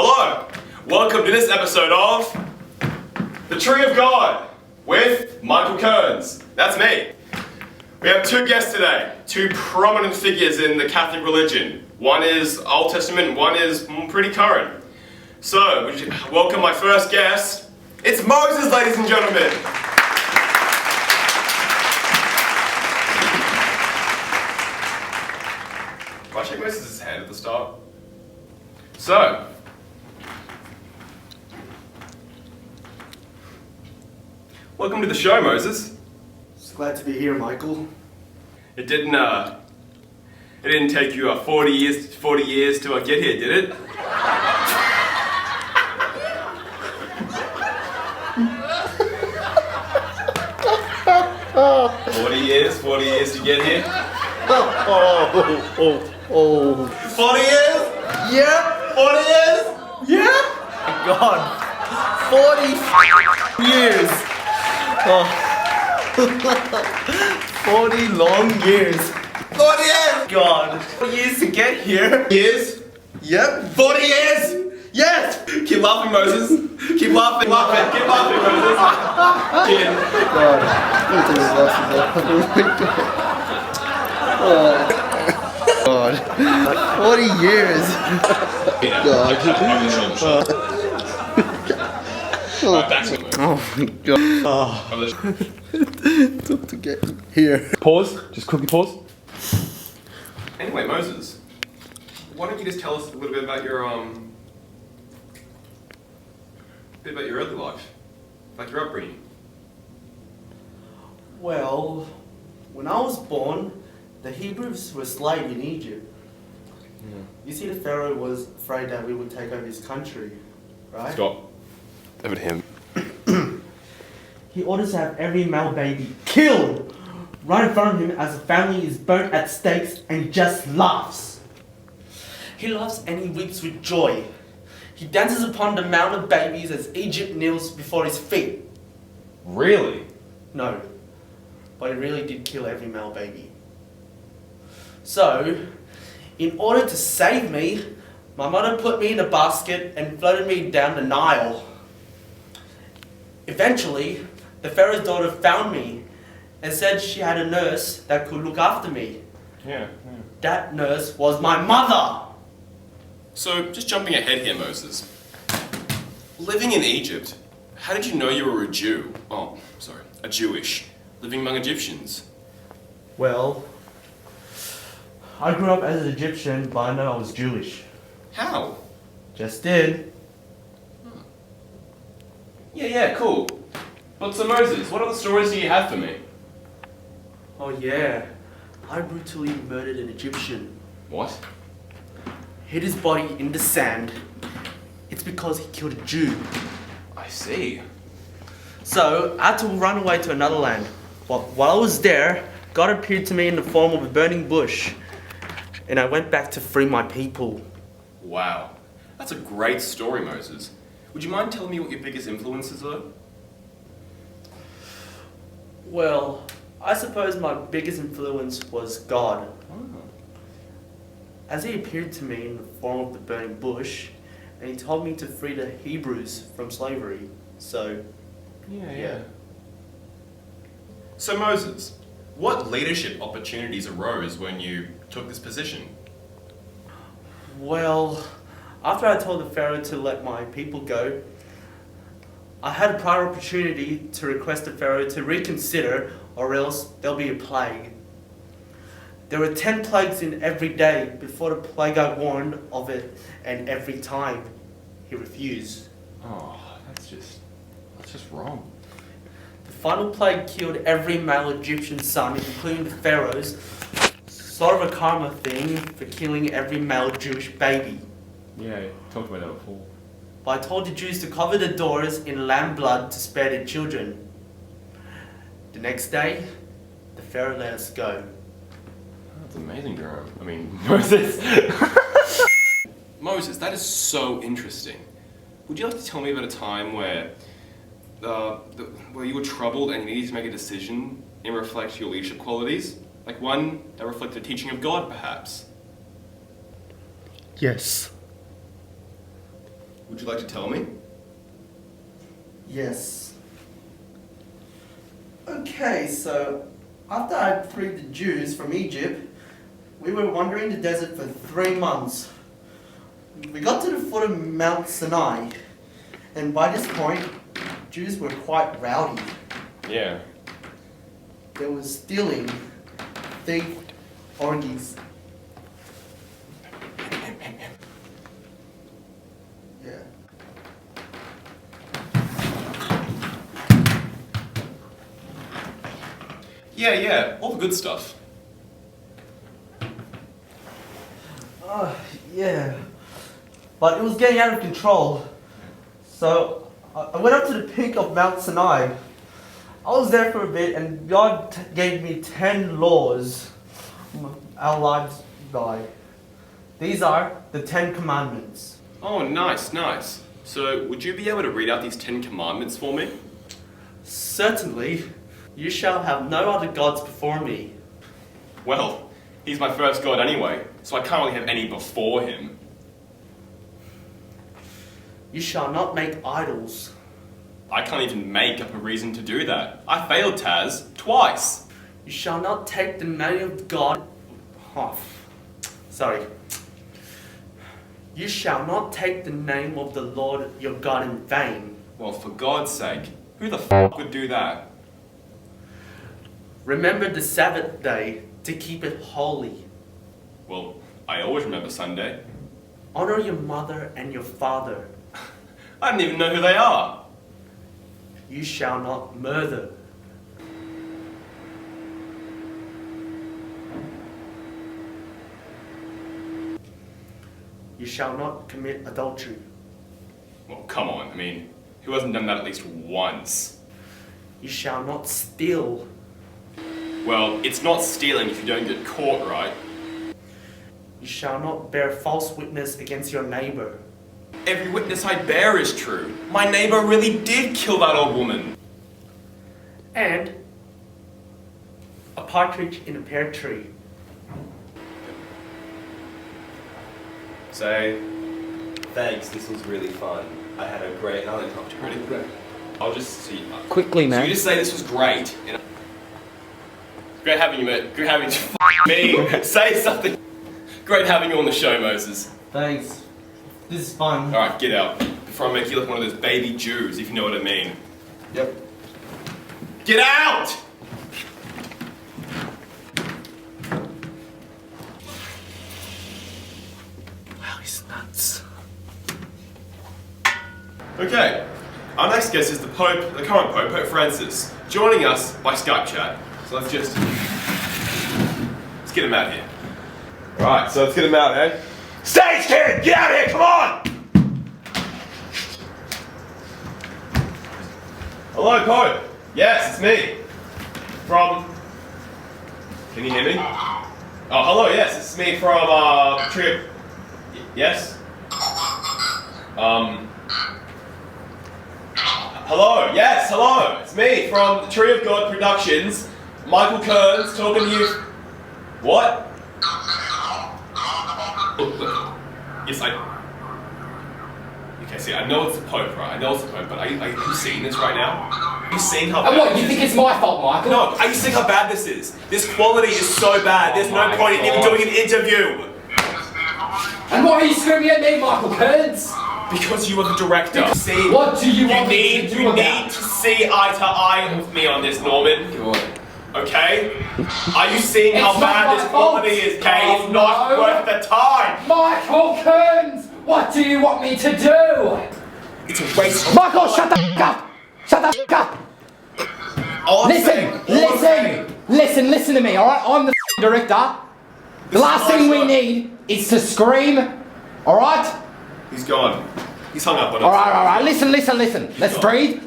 Hello, welcome to this episode of The Tree of God with Michael Curns. That's me. We have two guests today, two prominent figures in the Catholic religion. One is Old Testament, one is pretty current. So, would you welcome my first guest. It's Moses, ladies and gentlemen. Can I shake Moses' hand at the start? So, welcome to the show, Moses. Just glad to be here, Michael. It didn't take you 40 years to get here, did it? 40 years to get here? 40 years? Yeah. 40 years? Yeah. God. 40 years. Oh. 40 long years. 40 years? God. 40 years to get here. Years? Yep. 40 years? Yes. Keep laughing, Moses. Keep laughing, keep laughing, Moses. Kid. God. Oh. God. 40 years. God. Oh my God. Took to get here. Pause. Just quickly pause. Anyway, Moses, why don't you just tell us a little bit about your early life, like your upbringing. Well, when I was born, the Hebrews were slaves in Egypt. Yeah. You see, the Pharaoh was afraid that we would take over his country, right? Stop. Over to him. He orders to have every male baby killed right in front of him as the family is burnt at stakes and just laughs. He laughs and he weeps with joy. He dances upon the mound of babies as Egypt kneels before his feet. Really? No, but he really did kill every male baby. So, in order to save me, my mother put me in a basket and floated me down the Nile. Eventually, the Pharaoh's daughter found me and said she had a nurse that could look after me. Yeah. That nurse was my mother! So, just jumping ahead here, Moses. Living in Egypt, how did you know you were a Jew? Oh, sorry, a Jewish, living among Egyptians? Well, I grew up as an Egyptian, but I know I was Jewish. How? Just did. Yeah, cool. But so Moses, what other stories do you have for me? Oh yeah, I brutally murdered an Egyptian. What? Hid his body in the sand. It's because he killed a Jew. I see. So, I had to run away to another land. While I was there, God appeared to me in the form of a burning bush. And I went back to free my people. Wow. That's a great story, Moses. Would you mind telling me what your biggest influences are? Well, I suppose my biggest influence was God. As he appeared to me in the form of the burning bush, and he told me to free the Hebrews from slavery. So, yeah. So Moses, what leadership opportunities arose when you took this position? Well, after I told the Pharaoh to let my people go, I had a prior opportunity to request the Pharaoh to reconsider, or else there'll be a plague. There were 10 plagues in every day before the plague I warned of it, and every time he refused. Oh, that's just wrong. The final plague killed every male Egyptian son, including the Pharaoh's, sort of a karma thing for killing every male Jewish baby. Yeah, you talked about that before. But I told the Jews to cover the doors in lamb blood to spare their children. The next day, the Pharaoh let us go. That's amazing, Jerome. I mean, Moses. Moses, that is so interesting. Would you like to tell me about a time where you were troubled and you needed to make a decision and reflect your leadership qualities? Like one that reflected the teaching of God, perhaps? Yes. Would you like to tell me? Yes. Okay, so after I freed the Jews from Egypt, we were wandering the desert for 3 months. We got to the foot of Mount Sinai, and by this point, Jews were quite rowdy. Yeah. There was stealing, thief, orgies. Yeah. Yeah, all the good stuff. Yeah. But it was getting out of control. So I went up to the peak of Mount Sinai. I was there for a bit, and God gave me 10 laws our lives by. These are the 10 commandments. Oh, nice. So, would you be able to read out these 10 commandments for me? Certainly. You shall have no other gods before me. Well, he's my first god anyway, so I can't really have any before him. You shall not make idols. I can't even make up a reason to do that. I failed, Taz, twice. You shall not take the name of God. Sorry. You shall not take the name of the Lord your God in vain. Well, for God's sake, who the f would do that? Remember the Sabbath day to keep it holy. Well, I always remember Sunday. Honor your mother and your father. I don't even know who they are. You shall not murder. You shall not commit adultery. Well, come on, I mean, who hasn't done that at least once? You shall not steal. Well, it's not stealing if you don't get caught, right? You shall not bear false witness against your neighbor. Every witness I bear is true. My neighbor really did kill that old woman. And a partridge in a pear tree. Say, Thanks, this was really fun. I had a great I'll talk to you. Ready? I'll just see. Quickly, So man. you just say this was great. You know? Great having you, mate. Great having you. Me. Say something. Great having you on the show, Moses. Thanks. This is fun. Alright, get out. Before I make you look one of those baby Jews, if you know what I mean. Yep. Get out! Wow, he's nuts. Okay, our next guest is the Pope, the current Pope, Pope Francis, joining us by Skype chat. So let's get him out here. Alright, so let's get him out, eh? Stage kid! Get out of here, come on! Hello, Pope. Yes, it's me. From... Can you hear me? Oh, hello, yes, it's me from, Trip... Yes? Hello, yes, hello. It's me from the Tree of God Productions. Michael Curns talking to you. What? Yes, Okay, see, I know it's the Pope, right? I know it's the Pope, but are you seeing this right now? Are you seeing how bad And what, this you is? think it's my fault, Michael? No, are you seeing how bad this is? This quality is so bad, there's no my point in even God. doing an interview. And why are you screaming at me, Michael Curns? Because you are the director. See, What do you want me to do you about need it? to see eye to eye with me on this, Norman. Okay? Are you seeing how It's not bad my this fault. quality is, Kay? Oh, It's not no. worth the time. Michael Curns, what do you want me to do? It's a waste of Michael, shut the f*** up! Shut the f*** up! All I'm saying- Listen to me, alright? I'm the f***ing director. The This last is my thing we show. need is to scream, alright? He's gone. He's hung up on us. Alright, listen. Let's breathe.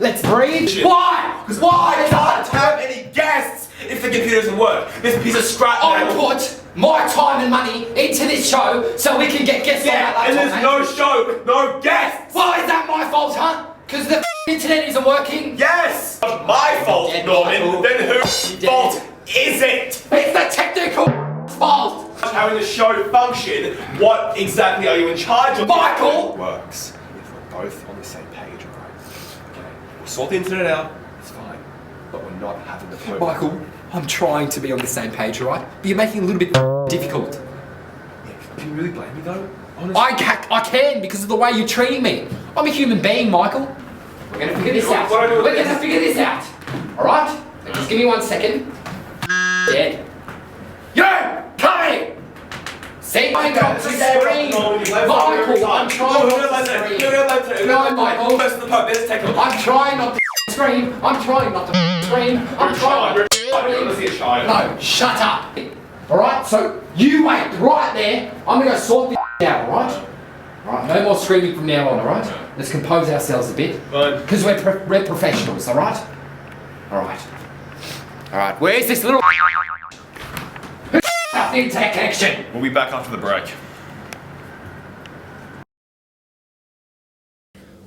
Shit. Why? I can't have any guests if the computer doesn't work. This piece of scrap I metal. put my time and money into this show so we can get guests on that And laptop, there's mate. no show with no guests. Well, is that my fault, huh? Because the internet isn't working? Yes. My fault, dead, Norman. Michael. Then whose You're dead. fault is it? It's the technical fault! Having the show function, what exactly are you in charge of? Michael! Works. both on the same page, alright? Okay, we'll sort the internet out, it's fine. But we're not having the Pope. Michael, I'm trying to be on the same page, alright? But you're making it a little bit difficult. Yeah, can you really blame me though? Honestly. I can because of the way you're treating me. I'm a human being, Michael. We're gonna figure this out. We're gonna figure this out. Alright? Now just give me 1 second. Dead. Yo! Come here! See, I got to scream! Michael, I'm trying not to scream. No, Michael. Close to the Pope, let's take a look. I'm trying not to scream. I'm trying not to scream. I'm trying not to scream. Let's see a child. No, shut up. Alright, so you wait right there. I'm gonna go sort this out, alright? Alright, no more screaming from now on, alright? Let's compose ourselves a bit. Fine. Because we're professionals, alright? Alright. Alright, where's this little who up the internet connection? We'll be back after the break.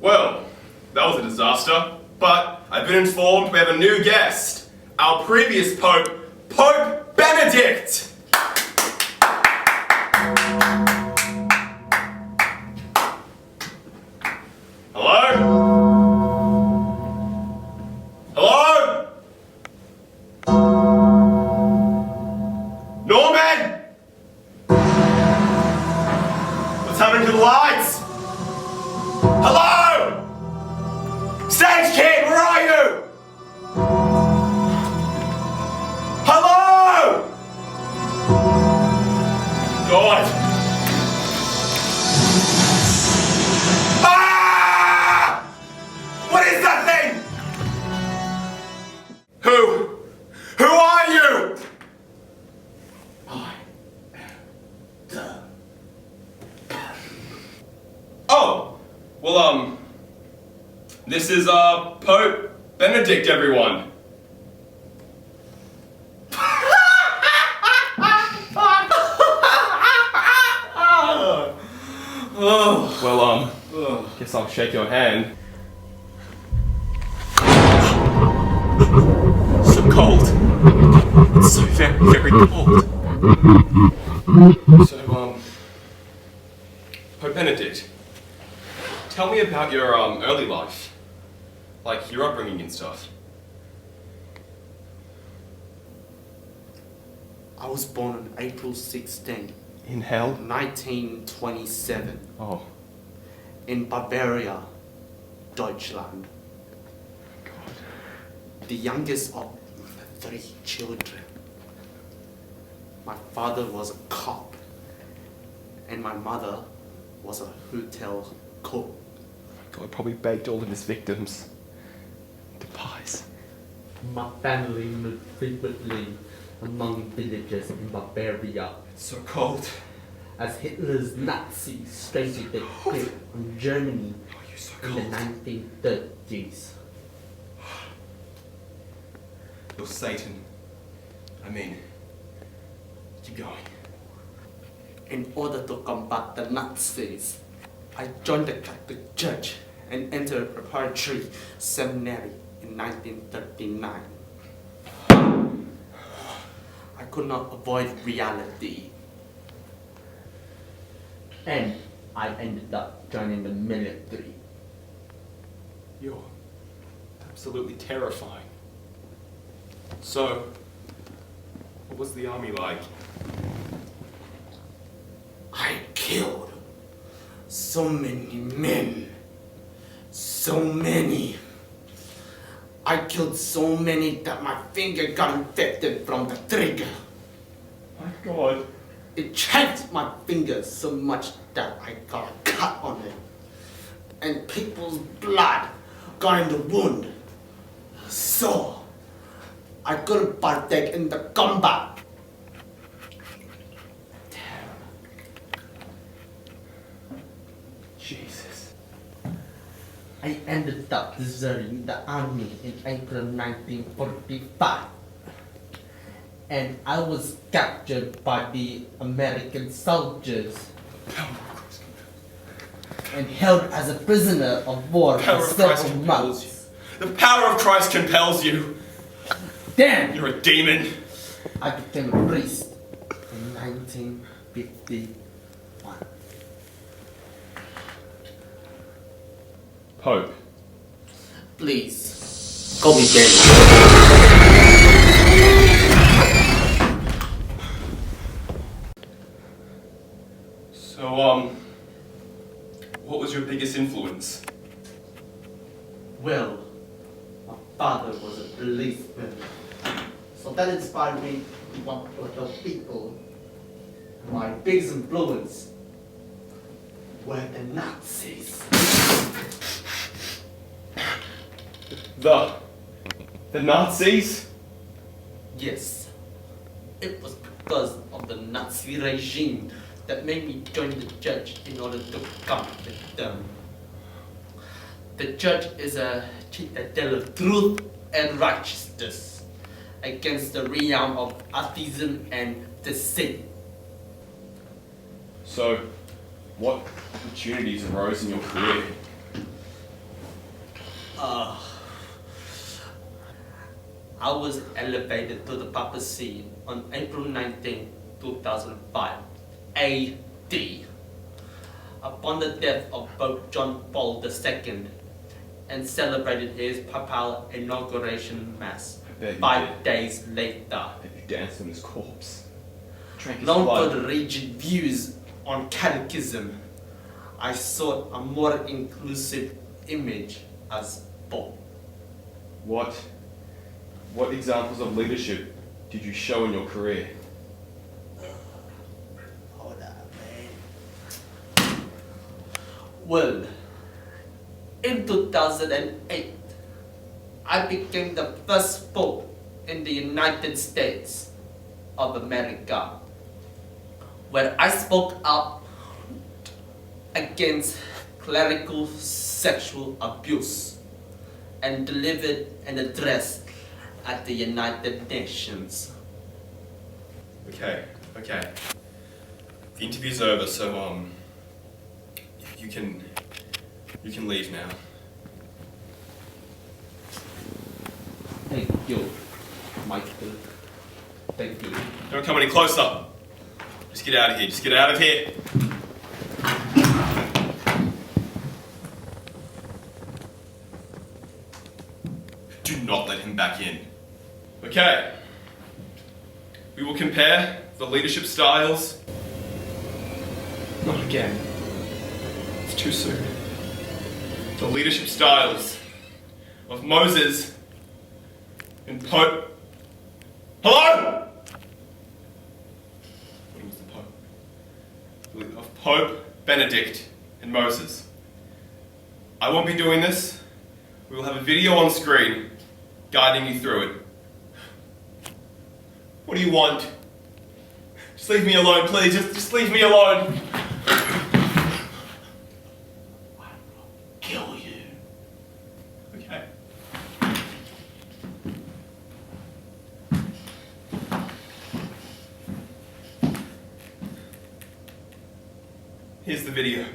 Well, that was a disaster, but I've been informed we have a new guest. Our previous Pope, Pope Benedict! Hello? Hello? Norman? What's happening to the lights? Hello? Stage Kid, where are you? Hello? God. Ah! What is that thing? Who? Who are you? Oh, well, this is, Pope Benedict, everyone. Well, guess I'll shake your hand. So cold. It's so very, very cold. So, Pope Benedict, tell me about your, early life. Like, your upbringing and stuff. I was born on April 16, In hell? 1927, Oh. in Bavaria, Deutschland. God. The youngest of 3 children. My father was a cop, and my mother was a hotel cook. God probably baked all of his victims into pies. My family moved frequently among villages in Bavaria It's so cold. as Hitler's Nazis strengthened their grip on Germany Oh, you're so in the 1930s. You're Satan. I mean, keep going. In order to combat the Nazis, I joined the Catholic Church and entered a preparatory seminary in 1939. I could not avoid reality. And I ended up joining the military. You're absolutely terrifying. So, what was the army like? I killed so many men. So many. I killed so many that my finger got infected from the trigger. My God. It chapped my finger so much that I got a cut on it. And people's blood got in the wound. So, I couldn't partake in the combat. Jesus. I ended up deserting the army in April 1945. And I was captured by the American soldiers and held as a prisoner of war The for power of Christ several compels you. months. The power of Christ compels you. Then You're a demon. I became a priest in 1951. Pope. Please, call me Benny. So, what was your biggest influence? Well, my father was a policeman, so that inspired me to want to help people. My biggest influence were the Nazis. The Nazis? Yes, it was because of the Nazi regime that made me join the church in order to come with them. The church is a citadel of truth and righteousness against the realm of atheism and deceit. So, what opportunities arose in your career? I was elevated to the papacy on April 19, 2005 AD, upon the death of Pope John Paul II, and celebrated his papal inauguration mass I bet you 5 did. days later. That you danced on his corpse. Drank his Known blood. for the rigid views on catechism, I sought a more inclusive image as Pope. What examples of leadership did you show in your career? Hold up, man. Well, in 2008, I became the first Pope in the United States of America, where I spoke up against clerical sexual abuse and delivered an address at the United Nations. Okay. The interview's over, so you can leave now. Thank you, Michael. Thank you. Don't come any closer. Just get out of here. Just get out of here. Do not let him back in. Okay. We will compare the leadership styles. Not again. It's too soon. The leadership styles of Moses and Pope. Hello? What was the Pope? Of Pope Benedict and Moses. I won't be doing this. We will have a video on screen guiding you through it. What do you want? Just leave me alone, please. Just leave me alone. Kill you. Okay. Here's the video.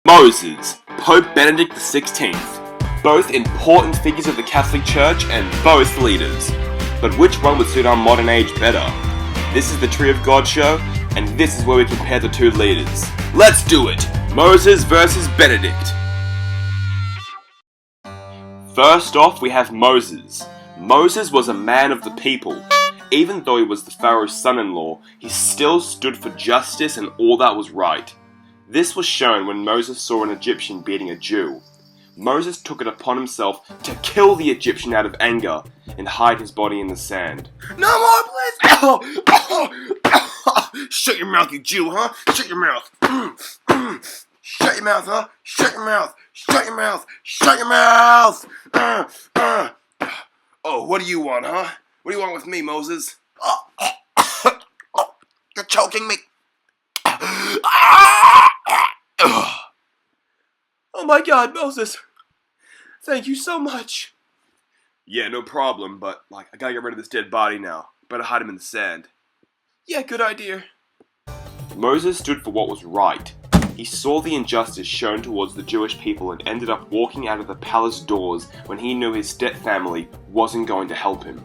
Moses, Pope Benedict XVI. Both important figures of the Catholic Church and both leaders. But which one would suit our modern age better? This is the Tree of God show, and this is where we compare the two leaders. Let's do it! Moses versus Benedict. First off, we have Moses. Moses was a man of the people. Even though he was the Pharaoh's son-in-law, he still stood for justice and all that was right. This was shown when Moses saw an Egyptian beating a Jew. Moses took it upon himself to kill the Egyptian out of anger and hide his body in the sand. No more, please! Shut your mouth, you Jew, huh? Shut your mouth. Shut your mouth, huh? Shut your mouth. Shut your mouth. Shut your mouth. Oh, what do you want, huh? What do you want with me, Moses? You're choking me. Oh my God, Moses. Thank you so much. Yeah, no problem, but, I gotta get rid of this dead body now. Better hide him in the sand. Yeah, good idea. Moses stood for what was right. He saw the injustice shown towards the Jewish people and ended up walking out of the palace doors when he knew his step-family wasn't going to help him.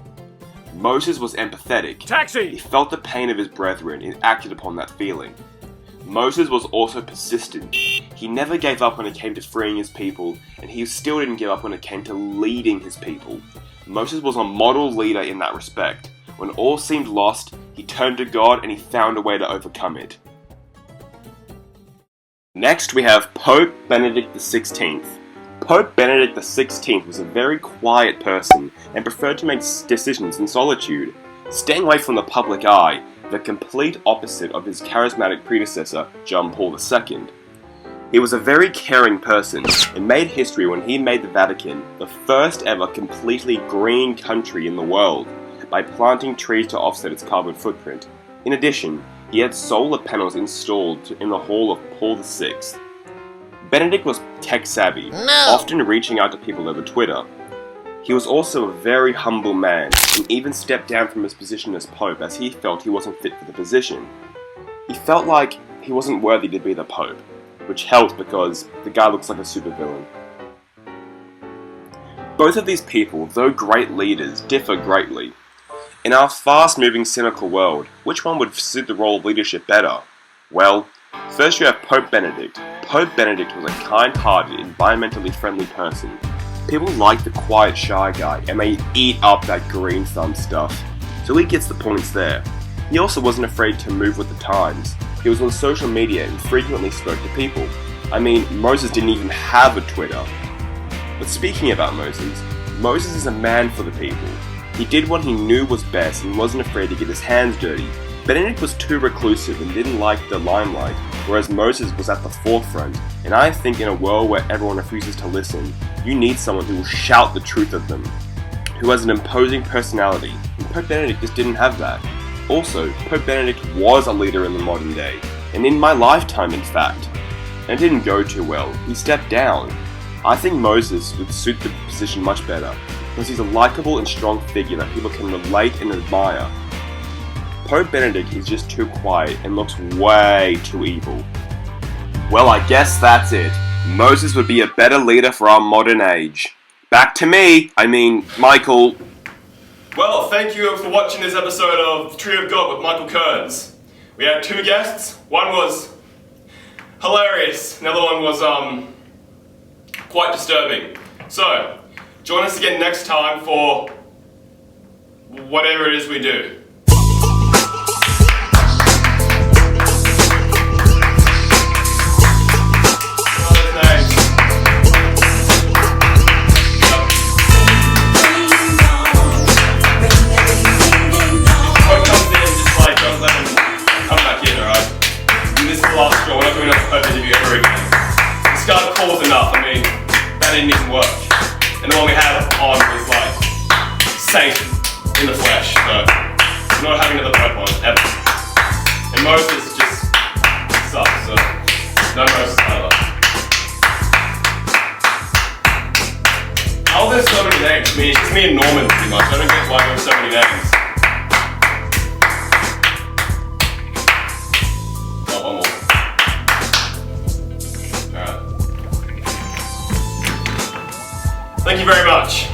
Moses was empathetic. Taxi! He felt the pain of his brethren and acted upon that feeling. Moses was also persistent. He never gave up when it came to freeing his people, and he still didn't give up when it came to leading his people. Moses was a model leader in that respect. When all seemed lost, he turned to God and he found a way to overcome it. Next we have Pope Benedict XVI. Pope Benedict XVI was a very quiet person and preferred to make decisions in solitude, staying away from the public eye, the complete opposite of his charismatic predecessor, John Paul II. He was a very caring person and made history when he made the Vatican the first ever completely green country in the world by planting trees to offset its carbon footprint. In addition, he had solar panels installed in the hall of Paul VI. Benedict was tech-savvy, often reaching out to people over Twitter. He was also a very humble man, and even stepped down from his position as Pope as he felt he wasn't fit for the position. He felt like he wasn't worthy to be the Pope, which helped because the guy looks like a supervillain. Both of these people, though great leaders, differ greatly. In our fast-moving, cynical world, which one would suit the role of leadership better? Well, first you have Pope Benedict. Pope Benedict was a kind-hearted, environmentally friendly person. People like the quiet, shy guy, and they eat up that green thumb stuff. So he gets the points there. He also wasn't afraid to move with the times. He was on social media and frequently spoke to people. I mean, Moses didn't even have a Twitter. But speaking about Moses, Moses is a man for the people. He did what he knew was best and wasn't afraid to get his hands dirty. Benedict was too reclusive and didn't like the limelight, whereas Moses was at the forefront. And I think in a world where everyone refuses to listen, you need someone who will shout the truth of them, who has an imposing personality, and Pope Benedict just didn't have that. Also, Pope Benedict was a leader in the modern day, and in my lifetime in fact. And it didn't go too well. He stepped down. I think Moses would suit the position much better, because he's a likable and strong figure that people can relate and admire. Pope Benedict is just too quiet and looks way too evil. Well, I guess that's it. Moses would be a better leader for our modern age. Back to me, Michael. Well, thank you for watching this episode of The Tree of God with Michael Curns. We had two guests. One was hilarious, another one was quite disturbing. So, join us again next time for whatever it is we do. That didn't even work. And the one we had on was like Satan in the flesh, so we're not having another Pope on ever. And Moses just sucks, so no Moses either. How are there so many names? It's me and Norman pretty much. I don't get why there are so many names. Oh, one more. Thank you very much.